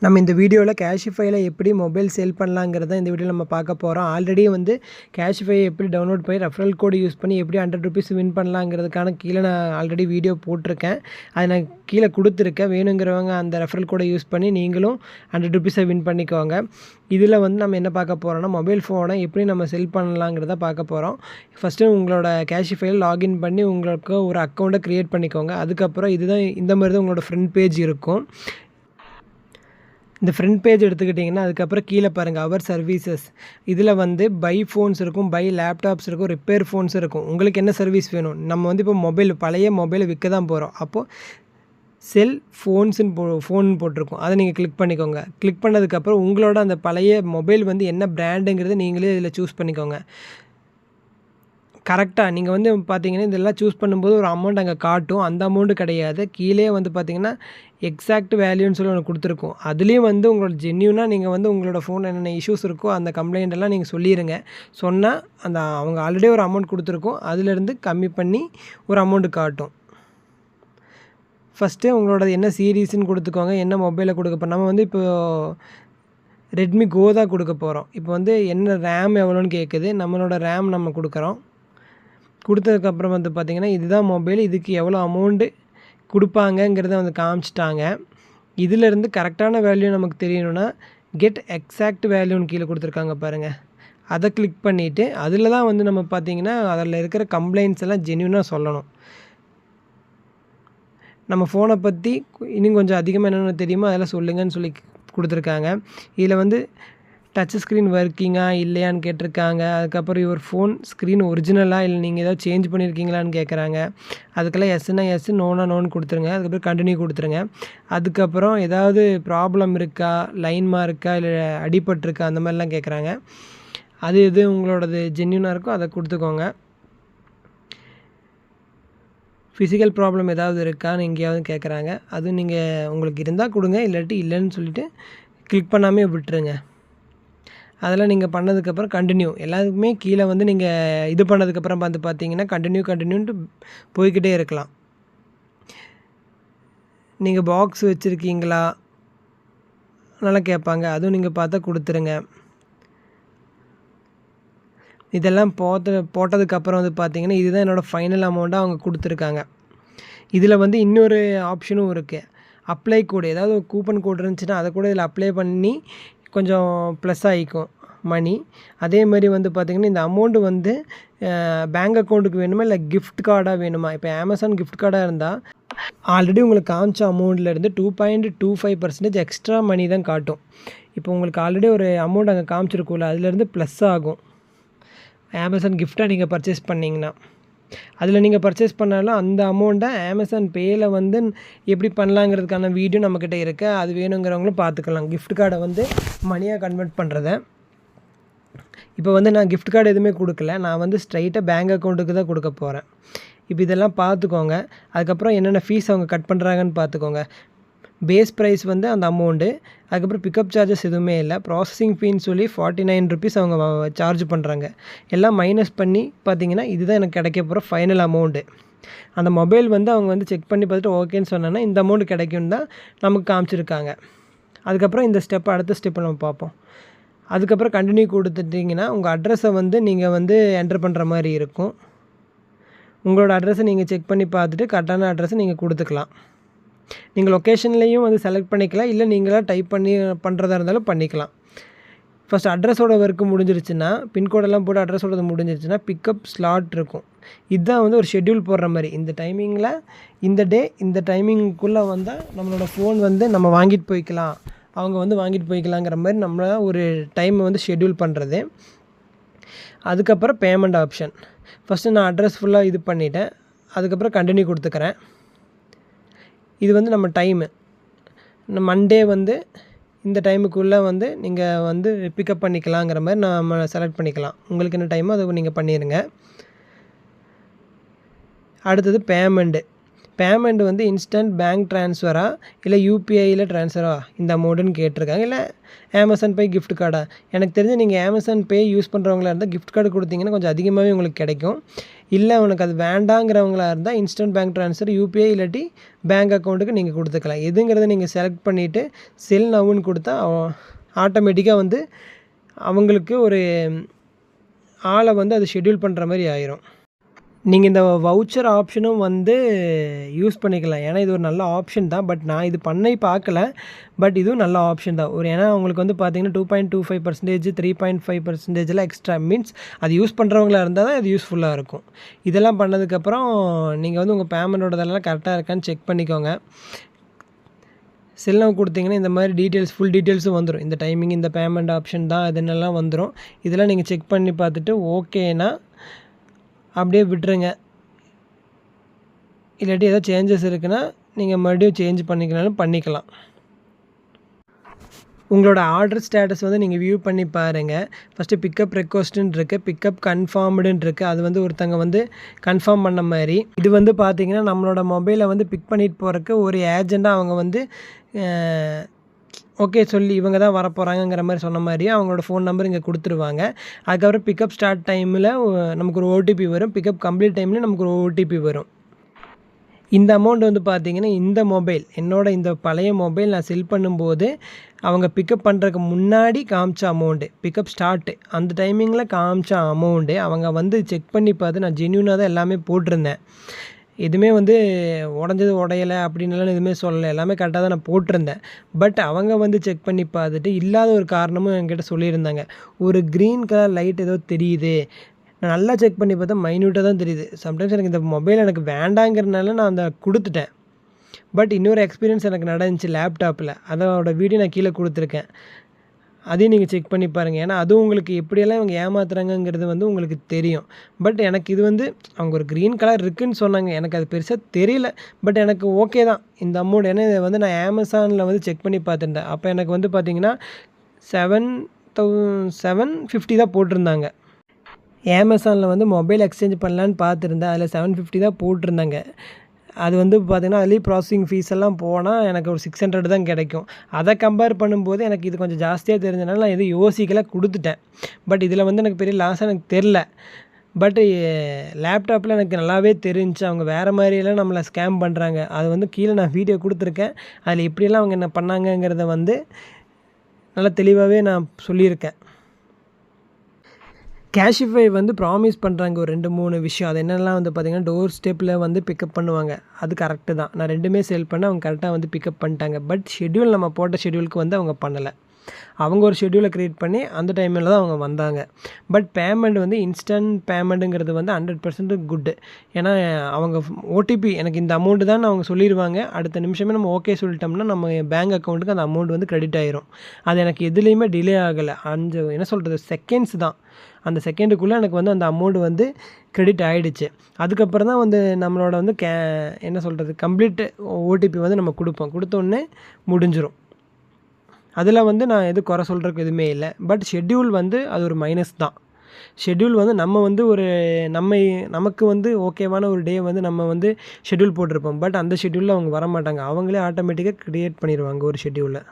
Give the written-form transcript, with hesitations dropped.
நம்ம இந்த வீடியோவில் கேஷிஃபைல எப்படி மொபைல் சேல் பண்ணலாங்கிறத இந்த வீடியோவில் நம்ம பார்க்க போகிறோம். ஆல்ரெடி வந்து கேஷிஃபை எப்படி டவுன்லோட் பண்ணி ரெஃபரல் கோடு யூஸ் பண்ணி எப்படி ₹100 வின் பண்ணலாங்கிறதுக்கான கீழே நான் ஆல்ரெடி வீடியோ போட்டிருக்கேன். அதை நான் கீழே கொடுத்துருக்கேன். வேணுங்கிறவங்க அந்த ரெஃபரல் கோடை யூஸ் பண்ணி நீங்களும் ₹100 வின் பண்ணிக்கோங்க. இதில் வந்து நம்ம என்ன பார்க்க போகிறோம்னா, மொபைல் ஃபோனை எப்படி நம்ம செல் பண்ணலாங்கிறத பார்க்க போகிறோம். ஃபஸ்ட்டு உங்களோட கேஷிஃபைல லாகின் பண்ணி உங்களுக்கு ஒரு அக்கௌண்ட்டை க்ரியேட் பண்ணிக்கோங்க. அதுக்கப்புறம் இதுதான் இந்த மாதிரி தான் உங்களோட ஃப்ரண்ட் பேஜ் இருக்கும். இந்த ஃப்ரண்ட் பேஜ் எடுத்துக்கிட்டிங்கன்னா அதுக்கப்புறம் கீழே பாருங்கள் அவர் சர்வீசஸ். இதில் வந்து பை ஃபோன்ஸ் இருக்கும், பை லேப்டாப்ஸ் இருக்கும், ரிப்பேர் ஃபோன்ஸ் இருக்கும். உங்களுக்கு என்ன சர்வீஸ் வேணும்? நம்ம வந்து இப்போ பழைய மொபைலை விற்க தான் போகிறோம். அப்போது செல் ஃபோன்ஸுன்னு ஃபோன் போட்டிருக்கும், அதை நீங்கள் கிளிக் பண்ணிக்கோங்க. கிளிக் பண்ணதுக்கப்புறம் உங்களோட அந்த பழைய மொபைல் வந்து என்ன பிராண்டுங்கிறது நீங்களே இதில் சூஸ் பண்ணிக்கோங்க. கரெக்டாக நீங்கள் வந்து பார்த்தீங்கன்னா இதெல்லாம் சூஸ் பண்ணும்போது ஒரு அமௌண்ட் அங்கே காட்டும். அந்த அமௌண்ட்டு கிடையாது. கீழே வந்து பார்த்தீங்கன்னா எக்ஸாக்ட் வேல்யூன்னு சொல்லி ஒன்று கொடுத்துருக்கும். அதுலேயும் வந்து உங்களோட ஜென்யூனாக நீங்கள் வந்து உங்களோட ஃபோன் என்னென்ன இஷ்யூஸ் இருக்கோ அந்த கம்ப்ளைண்ட் எல்லாம் நீங்கள் சொல்லிடுங்க. சொன்னால் அந்த அவங்க ஆல்ரெடி ஒரு அமௌண்ட் கொடுத்துருக்கோம், அதிலேருந்து கம்மி பண்ணி ஒரு அமௌண்ட்டு காட்டும். ஃபஸ்ட்டு உங்களோட என்ன சீரீஸ்ன்னு கொடுத்துக்கோங்க, என்ன மொபைலை கொடுக்க போகிறோம். நம்ம வந்து இப்போது ரெட்மி கோ தான் கொடுக்க போகிறோம். இப்போ வந்து என்ன ரேம் எவ்வளோன்னு கேட்குது. நம்மளோட ரேம் நம்ம கொடுக்குறோம். கொடுத்ததுக்கப்புறம் வந்து பார்த்திங்கன்னா இதுதான் மொபைல், இதுக்கு எவ்வளோ அமௌண்ட்டு கொடுப்பாங்கங்கிறத வந்து காமிச்சிட்டாங்க. இதிலேருந்து கரெக்டான வேல்யூ நமக்கு தெரியணும்னா கெட் எக்ஸாக்ட் வேல்யூன்னு கீழே கொடுத்துருக்காங்க பாருங்கள். அதை கிளிக் பண்ணிவிட்டு அதில் தான் வந்து நம்ம பார்த்திங்கன்னா அதில் இருக்கிற கம்ப்ளைண்ட்ஸ் எல்லாம் ஜென்யூனாக சொல்லணும். நம்ம ஃபோனை பற்றி இன்னும் கொஞ்சம் அதிகமாக என்னென்ன தெரியுமோ அதெல்லாம் சொல்லுங்கன்னு சொல்லி கொடுத்துருக்காங்க. இதில் வந்து டச் ஸ்க்ரீன் ஒர்க்கிங்கா இல்லையான்னு கேட்டிருக்காங்க. அதுக்கப்புறம் இவர் ஃபோன் ஸ்க்ரீன் ஒரிஜினலாக இல்லை நீங்கள் ஏதாவது சேஞ்ச் பண்ணியிருக்கீங்களான்னு கேட்குறாங்க. அதுக்கெல்லாம் எஸ்னா எஸ், நோனா நோன்னு கொடுத்துருங்க. அதுக்கப்புறம் கண்டினியூ கொடுத்துருங்க. அதுக்கப்புறம் ஏதாவது ப்ராப்ளம் இருக்கா, லைன்மா இருக்கா, இல்லை அடிபட்டிருக்கா, அந்த மாதிரிலாம் கேட்குறாங்க. அது எது உங்களோடது ஜென்யூனாக இருக்கோ அதை கொடுத்துக்கோங்க. ஃபிசிக்கல் ப்ராப்ளம் ஏதாவது இருக்கான்னு எங்கேயாவது கேட்குறாங்க. அது நீங்கள் உங்களுக்கு இருந்தால் கொடுங்க, இல்லாட்டி இல்லைன்னு சொல்லிவிட்டு கிளிக் பண்ணாமே விட்டுருங்க. அதெல்லாம் நீங்கள் பண்ணதுக்கப்புறம் கண்டினியூ எல்லாத்துக்குமே கீழே வந்து நீங்கள் இது பண்ணதுக்கப்புறம் வந்து பார்த்தீங்கன்னா கண்டினியூன்ட்டு போய்கிட்டே இருக்கலாம். நீங்கள் பாக்ஸ் வச்சுருக்கீங்களா நல்லா கேட்பாங்க, அதுவும் நீங்கள் பார்த்தா கொடுத்துருங்க. இதெல்லாம் போட்டதுக்கப்புறம் வந்து பார்த்தீங்கன்னா இதுதான் என்னோடய ஃபைனல் அமௌண்ட்டாக அவங்க கொடுத்துருக்காங்க. இதில் வந்து இன்னொரு ஆப்ஷனும் இருக்குது, அப்ளை கோடு. ஏதாவது ஒரு கூப்பன் கோடு இருந்துச்சுன்னா அதை கூட இதில் அப்ளை பண்ணி கொஞ்சம் ப்ளஸ் ஆகிக்கும் மணி. அதே மாதிரி வந்து பார்த்திங்கன்னா இந்த அமௌண்ட்டு வந்து பேங்க் அக்கௌண்ட்டுக்கு வேணுமா இல்லை கிஃப்ட் கார்டாக வேணுமா? இப்போ அமேசான் கிஃப்ட் கார்டாக இருந்தால் ஆல்ரெடி உங்களுக்கு காமிச்ச அமௌண்ட்லேருந்து 2.25% எக்ஸ்ட்ரா மணி தான் காட்டும். இப்போ உங்களுக்கு ஆல்ரெடி ஒரு அமௌண்ட் அங்கே காமிச்சிருக்கும்ல, அதுலேருந்து ப்ளஸ் ஆகும். அமேசான் கிஃப்ட்டாக நீங்கள் பர்ச்சேஸ் பண்ணிங்கன்னா அதில் நீங்கள் பர்ச்சேஸ் பண்ணாலும் அந்த அமௌண்ட்டை அமேசான் பேயில் வந்து எப்படி பண்ணலாங்கிறதுக்கான வீடியோ நம்மக்கிட்ட இருக்குது. அது வேணுங்கிறவங்களும் பார்த்துக்கலாம். கிஃப்ட் கார்டை வந்து மணியாக கன்வெர்ட் பண்ணுறத. இப்போ வந்து நான் கிஃப்ட் கார்டு எதுவுமே கொடுக்கல, நான் வந்து ஸ்ட்ரைட்டாக பேங்க் அக்கௌண்ட்டுக்கு தான் கொடுக்க போகிறேன். இப்போ இதெல்லாம் பார்த்துக்கோங்க. அதுக்கப்புறம் என்னென்ன ஃபீஸ் அவங்க கட் பண்ணுறாங்கன்னு பார்த்துக்கோங்க. பேஸ் ப்ரைஸ் வந்து அந்த அமௌண்ட்டு, அதுக்கப்புறம் பிக்கப் சார்ஜஸ் எதுவுமே இல்லை. ப்ராசஸிங் ஃபீன்னு சொல்லி ₹49 அவங்க சார்ஜ் பண்ணுறாங்க. எல்லாம் மைனஸ் பண்ணி பார்த்தீங்கன்னா இதுதான் எனக்கு கிடைக்க போகிற ஃபைனல் அமௌண்ட்டு. அந்த மொபைல் வந்து அவங்க வந்து செக் பண்ணி பார்த்துட்டு ஓகேன்னு சொன்னோன்னா இந்த அமௌண்ட் கிடைக்குன்னு தான் நமக்கு காமிச்சிருக்காங்க. அதுக்கப்புறம் இந்த அடுத்த ஸ்டெப்பை நம்ம பார்ப்போம். அதுக்கப்புறம் கண்டினியூ கொடுத்துட்டிங்கன்னா உங்கள் அட்ரஸை வந்து நீங்கள் வந்து என்டர் பண்ணுற மாதிரி இருக்கும். உங்களோட அட்ரஸை நீங்கள் செக் பண்ணி பார்த்துட்டு கரெக்டான அட்ரஸை நீங்கள் கொடுத்துக்கலாம். நீங்கள் லொக்கேஷன்லேயும் வந்து செலக்ட் பண்ணிக்கலாம், இல்லை நீங்களாக டைப் பண்ணி பண்ணுறதா இருந்தாலும் பண்ணிக்கலாம். ஃபஸ்ட் அட்ரஸோட ஒர்க்கு முடிஞ்சிருச்சுன்னா, பின்கோடெல்லாம் போட்டு அட்ரஸோட முடிஞ்சிருச்சுன்னா பிக்கப் ஸ்லாட் இருக்கும். இதுதான் வந்து ஒரு ஷெட்யூல் போடுற மாதிரி. இந்த டைமிங்கில் இந்த டே இந்த டைமிங்குள்ளே வந்தால் நம்மளோட ஃபோன் வந்து நம்ம வாங்கிட்டு போய்க்கலாம், அவங்க வந்து வாங்கிட்டு போய்க்கலாங்கிற மாதிரி நம்ம ஒரு டைமை வந்து ஷெட்யூல் பண்ணுறது. அதுக்கப்புறம் பேமெண்ட் ஆப்ஷன். ஃபஸ்ட்டு நான் அட்ரஸ் ஃபுல்லாக இது பண்ணிவிட்டேன். அதுக்கப்புறம் கண்டினியூ கொடுத்துக்கிறேன். இது வந்து நம்ம டைமு மண்டே வந்து இந்த டைமுக்குள்ளே வந்து நீங்கள் வந்து பிக்கப் பண்ணிக்கலாங்கிற மாதிரி நம்ம செலக்ட் பண்ணிக்கலாம். உங்களுக்கு என்ன டைமோ அதை நீங்கள் பண்ணிடுங்க. அடுத்தது பேமெண்ட் வந்து இன்ஸ்டன்ட் பேங்க் ட்ரான்ஸ்ஃபரா இல்லை யூபிஐயில் ட்ரான்ஸ்ஃபரா இந்த அமௌண்ட்டுன்னு கேட்டிருக்காங்க. இல்லை அமேசான் பே கிஃப்ட் கார்டா? எனக்கு தெரிஞ்சு நீங்கள் அமேசான் பே யூஸ் பண்ணுறவங்களா இருந்தால் கிஃப்ட் கார்டு கொடுத்தீங்கன்னா கொஞ்சம் அதிகமாகவே உங்களுக்கு கிடைக்கும். இல்லை உனக்கு அது வேண்டாங்கிறவங்களா இருந்தால் இன்ஸ்டன்ட் பேங்க் ட்ரான்ஸ்ஃபர் யூபிஐ இல்லாட்டி பேங்க் அக்கௌண்ட்டுக்கு நீங்கள் கொடுத்துக்கலாம். எதுங்கிறத நீங்கள் செலக்ட் பண்ணிவிட்டு செல் நவுன்னு கொடுத்தா ஆட்டோமேட்டிக்காக வந்து அவங்களுக்கு ஒரு ஆளை வந்து அது ஷெட்யூல் பண்ணுற மாதிரி ஆயிரும். நீங்கள் இந்த வவுச்சர் ஆப்ஷனும் வந்து யூஸ் பண்ணிக்கலாம். ஏன்னா இது ஒரு நல்ல ஆப்ஷன் தான். பட் நான் இது பண்ணி பார்க்கல. பட் இதுவும் நல்ல ஆப்ஷன் தான். ஏன்னா உங்களுக்கு வந்து பார்த்தீங்கன்னா 2.25% 3.5%லாம் எக்ஸ்ட்ரா மீன்ஸ் அது யூஸ் பண்ணுறவங்களா இருந்தால் தான் இது யூஸ்ஃபுல்லாக இருக்கும். இதெல்லாம் பண்ணதுக்கப்புறம் நீங்கள் வந்து உங்கள் பேமெண்ட்டோடதெல்லாம் கரெக்டாக இருக்கான்னு செக் பண்ணிக்கோங்க. செல் நவ் கொடுத்தீங்கன்னா இந்த மாதிரி டீட்டெயில்ஸ் ஃபுல் டீட்டெயில்ஸும் வந்துடும். இந்த டைமிங், இந்த பேமெண்ட் ஆப்ஷன் தான் இதுன்னெல்லாம் வந்துடும். இதெல்லாம் நீங்கள் செக் பண்ணி பார்த்துட்டு ஓகேனா அப்படியே விட்டுருங்க. இல்லாட்டி ஏதோ சேஞ்சஸ் இருக்குன்னா நீங்கள் மறுபடியும் சேஞ்ச் பண்ணிக்கனாலும் பண்ணிக்கலாம். உங்களோட ஆர்டர் ஸ்டேட்டஸ் வந்து நீங்கள் வியூ பண்ணி பாருங்கள். ஃபஸ்ட்டு பிக்கப் ரெக்வஸ்ட்டுன்னு இருக்குது, பிக்கப் கன்ஃபார்ம்டுன்னு இருக்குது. அது வந்து ஒருத்தங்க வந்து கன்ஃபார்ம் பண்ண மாதிரி. இது வந்து பார்த்திங்கன்னா நம்மளோட மொபைலை வந்து பிக் பண்ணிட்டு போகிறக்கு ஒரு ஏஜெண்ட்டாக அவங்க வந்து ஓகே சொல்லி இவங்க தான் வரப்போகிறாங்கங்கிற மாதிரி சொன்ன மாதிரியே அவங்களோட ஃபோன் நம்பர் இங்கே கொடுத்துருவாங்க. அதுக்கப்புறம் பிக்கப் ஸ்டார்ட் டைமில் நமக்கு ஒரு ஓடிபி வரும். பிக்கப் கம்ப்ளீட் டைமில் நமக்கு ஒரு ஓடிபி வரும். இந்த அமௌண்ட் வந்து பார்த்திங்கன்னா இந்த மொபைல் இந்த பழைய மொபைல் நான் செல் பண்ணும்போது அவங்க பிக்கப் பண்ணுறதுக்கு முன்னாடி காமிச்ச அமௌண்ட்டு, பிக்கப் ஸ்டார்ட்டு அந்த டைமிங்கில் காமிச்ச அமௌண்ட்டு அவங்க வந்து செக் பண்ணி பார்த்து நான் ஜென்யூனாக தான் எல்லாமே போட்டிருந்தேன். எதுவுமே வந்து உடஞ்சது உடையலை அப்படின்னுலாம் எதுவுமே சொல்லலை. எல்லாமே கரெக்டாக தான் நான் போட்டிருந்தேன். பட் அவங்க வந்து செக் பண்ணி பார்த்துட்டு இல்லாத ஒரு காரணமும் என்கிட்ட சொல்லியிருந்தாங்க. ஒரு க்ரீன் கலர் லைட் ஏதோ தெரியுது. நான் நல்லா செக் பண்ணி பார்த்தா மைன்யூட்டாக தான் தெரியுது. சம்டைம்ஸ் எனக்கு இந்த மொபைல் எனக்கு வேண்டாங்கிறதுனால நான் அந்த கொடுத்துட்டேன். பட் இன்னொரு எக்ஸ்பீரியன்ஸ் எனக்கு நடந்துச்சு லேப்டாப்பில். அதோட வீடியோ நான் கீழே கொடுத்துருக்கேன். அதையும் நீங்கள் செக் பண்ணி பாருங்கள். ஏன்னா அதுவும் உங்களுக்கு எப்படியெல்லாம் இவங்க ஏமாத்துறாங்கங்கிறது வந்து உங்களுக்கு தெரியும். பட் எனக்கு இது வந்து அவங்க ஒரு க்ரீன் கலர் இருக்குதுன்னு சொன்னாங்க. எனக்கு அது பெருசாக தெரியல. பட் எனக்கு ஓகே தான் இந்த அமௌண்ட். ஏன்னா இதை வந்து நான் அமேசானில் வந்து செக் பண்ணி பார்த்துட்டேன். அப்போ எனக்கு வந்து பார்த்திங்கன்னா 750 தான் போட்டிருந்தாங்க. அமேசானில் வந்து மொபைல் எக்ஸ்சேஞ்ச் பண்ணலான்னு பார்த்துருந்தேன். அதில் 750 தான் போட்டிருந்தாங்க. அது வந்து பார்த்திங்கன்னா அதுலேயும் ப்ராசஸிங் ஃபீஸ் எல்லாம் போனால் எனக்கு ஒரு 600 தான் கிடைக்கும். அதை கம்பேர் பண்ணும்போது எனக்கு இது கொஞ்சம் ஜாஸ்தியாக தெரிஞ்சனால நான் எதுவும் யோசிக்கலை, கொடுத்துட்டேன். பட் இதில் வந்து எனக்கு பெரிய லாஸாக எனக்கு தெரில. பட்டு லேப்டாப்பில் எனக்கு நல்லாவே தெரிஞ்சுச்சு அவங்க வேறு மாதிரியெல்லாம் நம்மளை ஸ்கேம் பண்ணுறாங்க. அது வந்து கீழே நான் வீடியோ கொடுத்துருக்கேன். அதில் எப்படியெல்லாம் அவங்க என்ன பண்ணாங்கங்கிறத வந்து நல்லா தெளிவாகவே நான் சொல்லியிருக்கேன். கேஷிஃபை வந்து ப்ராமிஸ் பண்ணுறாங்க ஒரு 2-3 விஷயம். அது என்னெல்லாம் வந்து பார்த்திங்கன்னா டோர் ஸ்டெப்பில் வந்து பிக்கப் பண்ணுவாங்க. அது கரெக்டு தான். நான் 2மே செல் பண்ண அவங்க கரெக்டாக வந்து பிக்கப் பண்ணிட்டாங்க. பட் ஷெட்யூல் நம்ம போட்ட ஷெட்யூலுக்கு வந்து அவங்க பண்ணலை. அவங்க ஒரு ஷெட்யூலை க்ரியேட் பண்ணி அந்த டைமில் தான் அவங்க வந்தாங்க. பட் பேமெண்ட் வந்து இன்ஸ்டன்ட் பேமெண்ட்டுங்கிறது வந்து 100% குட்டு. ஏன்னா அவங்க ஓடிபி எனக்கு இந்த அமௌண்ட்டு தான் அவங்க சொல்லிடுவாங்க. அடுத்த நிமிஷமே நம்ம ஓகே சொல்லிட்டோம்னா நம்ம பேங்க் அக்கௌண்ட்டுக்கு அந்த அமௌண்ட் வந்து க்ரெடிட் ஆயிரும். அது எனக்கு எதுலேயுமே டிலே ஆகலை. செகண்ட்ஸ் தான். அந்த செகண்டுக்குள்ளே எனக்கு வந்து அந்த அமௌண்ட் வந்து க்ரெடிட் ஆகிடுச்சு. அதுக்கப்புறம் தான் வந்து நம்மளோட வந்து கம்ப்ளீட் ஓடிபி வந்து நம்ம கொடுத்தோன்னே முடிஞ்சிடும். அதில் வந்து நான் எதுவும் குறை சொல்கிறதுக்கு எதுவுமே இல்லை. பட் ஷெட்யூல் வந்து அது ஒரு மைனஸ் தான். ஷெட்யூல் வந்து நம்ம வந்து நமக்கு வந்து ஓகேவான ஒரு டே வந்து நம்ம வந்து ஷெட்யூல் போட்டிருப்போம். பட் அந்த ஷெட்யூலில் அவங்க வரமாட்டாங்க. அவங்களே ஆட்டோமேட்டிக்காக க்ரியேட் பண்ணிடுவாங்க ஒரு ஷெட்யூலை.